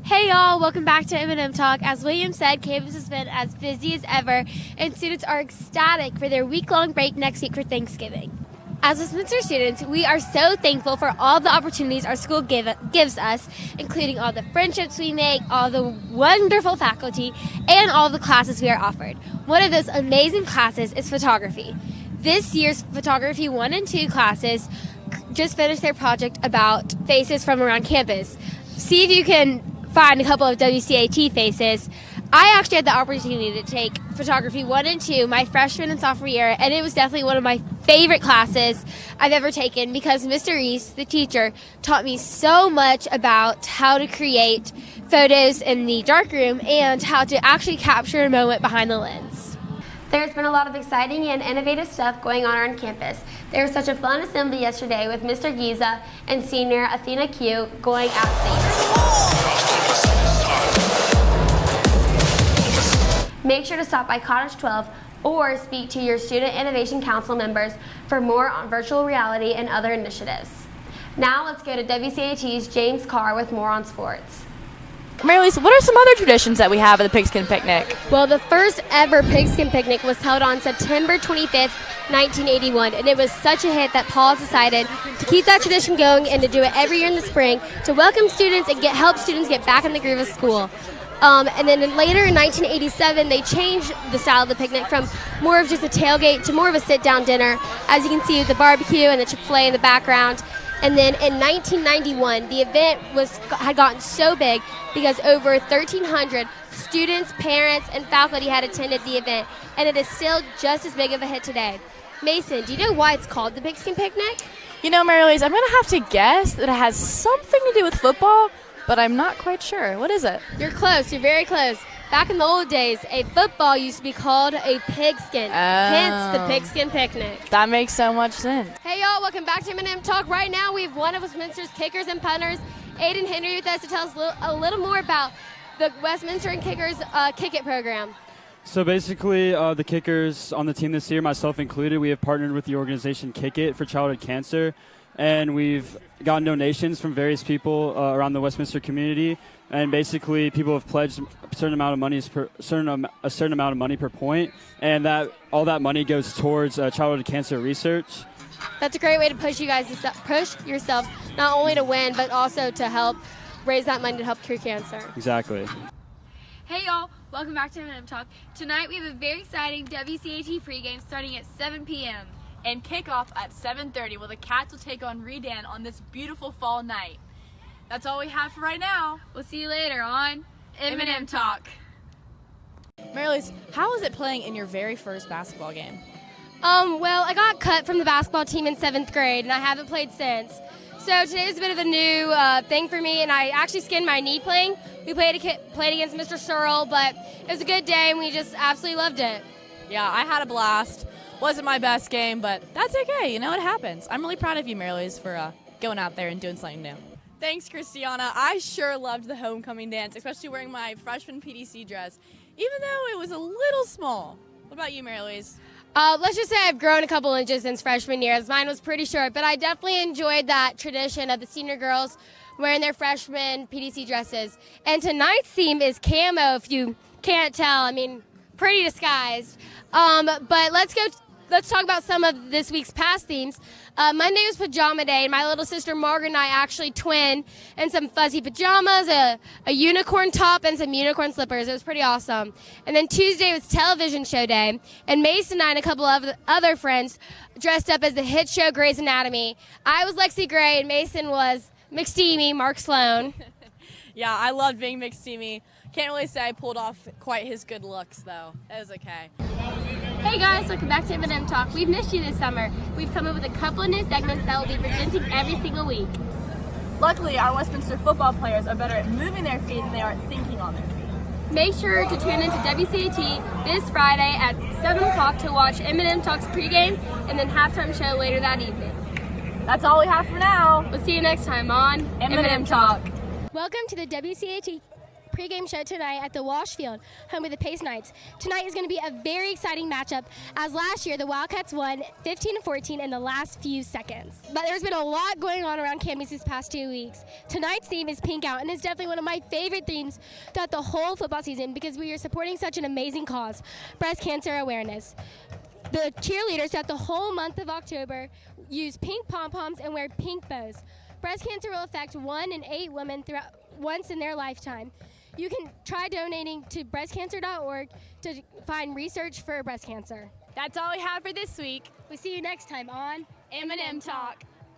Hey y'all, welcome back to M&M Talk. As William said, campus has been as busy as ever, and students are ecstatic for their week-long break next week for Thanksgiving. As Westminster students, we are so thankful for all the opportunities our school gives us, including all the friendships we make, all the wonderful faculty, and all the classes we are offered. One of those amazing classes is photography. This year's Photography 1 and 2 classes just finished their project about faces from around campus. See if you can find a couple of WCAT faces. I actually had the opportunity to take Photography 1 and 2 my freshman and sophomore year, and it was definitely one of my favorite classes I've ever taken because Mr. Reese, the teacher, taught me so much about how to create photos in the darkroom and how to actually capture a moment behind the lens. There's been a lot of exciting and innovative stuff going on around campus. There was such a fun assembly yesterday with Mr. Giza and senior Athena Q going out safe. Make sure to stop by Cottage 12 or speak to your Student Innovation Council members for more on virtual reality and other initiatives. Now let's go to WCAT's James Carr with more on sports. Mary Louise, what are some other traditions that we have at the Pigskin Picnic? Well, the first ever Pigskin Picnic was held on September 25th, 1981, and it was such a hit that Paul decided to keep that tradition going and to do it every year in the spring to welcome students and help students get back in the groove of school. And then later in 1987, they changed the style of the picnic from more of just a tailgate to more of a sit-down dinner, as you can see with the barbecue and the Chick-fil-A in the background. And then in 1991, the event had gotten so big because over 1,300 students, parents, and faculty had attended the event, and it is still just as big of a hit today. Mason, do you know why it's called the Pigskin Picnic? You know, Mary Louise, I'm going to have to guess that it has something to do with football, but I'm not quite sure. What is it? You're close. You're very close. Back in the old days, a football used to be called a pigskin, hence the Pigskin Picnic. That makes so much sense. Hey, y'all. Welcome back to M&M Talk. Right now, we have one of Westminster's kickers and punters, Aiden Henry, with us to tell us a little more about the Westminster and Kickers Kick It program. So basically, the kickers on the team this year, myself included, we have partnered with the organization Kick It for childhood cancer, and we've gotten donations from various people around the Westminster community. And basically, people have pledged a certain amount of money per point, and that all that money goes towards childhood cancer research. That's a great way to push yourself not only to win, but also to help raise that money to help cure cancer. Exactly. Hey y'all, welcome back to M&M Talk. Tonight we have a very exciting WCAT pregame starting at 7 p.m. and kickoff at 7:30, where the Cats will take on Redan on this beautiful fall night. That's all we have for right now. We'll see you later on M&M Talk. Mary Louise, how was it playing in your very first basketball game? Well, I got cut from the basketball team in 7th grade, and I haven't played since. So today was a bit of a new thing for me, and I actually skinned my knee playing. We played against Mr. Searle, but it was a good day, and we just absolutely loved it. Yeah, I had a blast. Wasn't my best game, but that's okay. You know, it happens. I'm really proud of you, Mary Louise, for going out there and doing something new. Thanks, Christiana. I sure loved the homecoming dance, especially wearing my freshman PDC dress, even though it was a little small. What about you, Mary Louise? Let's just say I've grown a couple inches since freshman year, as mine was pretty short, but I definitely enjoyed that tradition of the senior girls wearing their freshman PDC dresses. And tonight's theme is camo, if you can't tell. I mean, pretty disguised. But let's talk about some of this week's past themes. Monday was Pajama Day, and my little sister Margaret and I actually twin in some fuzzy pajamas, a unicorn top, and some unicorn slippers. It was pretty awesome. And then Tuesday was Television Show Day, and Mason and I and a couple of other friends dressed up as the hit show Grey's Anatomy. I was Lexi Gray, and Mason was McSteamy, Mark Sloan. Yeah, I loved being McSteamy. Can't really say I pulled off quite his good looks, though. It was okay. Hey guys, welcome back to M&M Talk. We've missed you this summer. We've come up with a couple of new segments that we'll be presenting every single week. Luckily, our Westminster football players are better at moving their feet than they are at thinking on their feet. Make sure to tune into WCAT this Friday at 7 o'clock to watch M&M Talk's pregame and then halftime show later that evening. That's all we have for now. We'll see you next time on M&M Talk. Welcome to the WCAT pregame show tonight at the Walsh Field, home of the Pace Knights. Tonight is going to be a very exciting matchup, as last year the Wildcats won 15-14 in the last few seconds. But there's been a lot going on around campus these past 2 weeks. Tonight's theme is Pink Out, and it's definitely one of my favorite themes throughout the whole football season because we are supporting such an amazing cause, breast cancer awareness. The cheerleaders throughout the whole month of October use pink pom-poms and wear pink bows. Breast cancer will affect 1 in 8 women once in their lifetime. You can try donating to breastcancer.org to find research for breast cancer. That's all we have for this week. We'll see you next time on M&M Talk.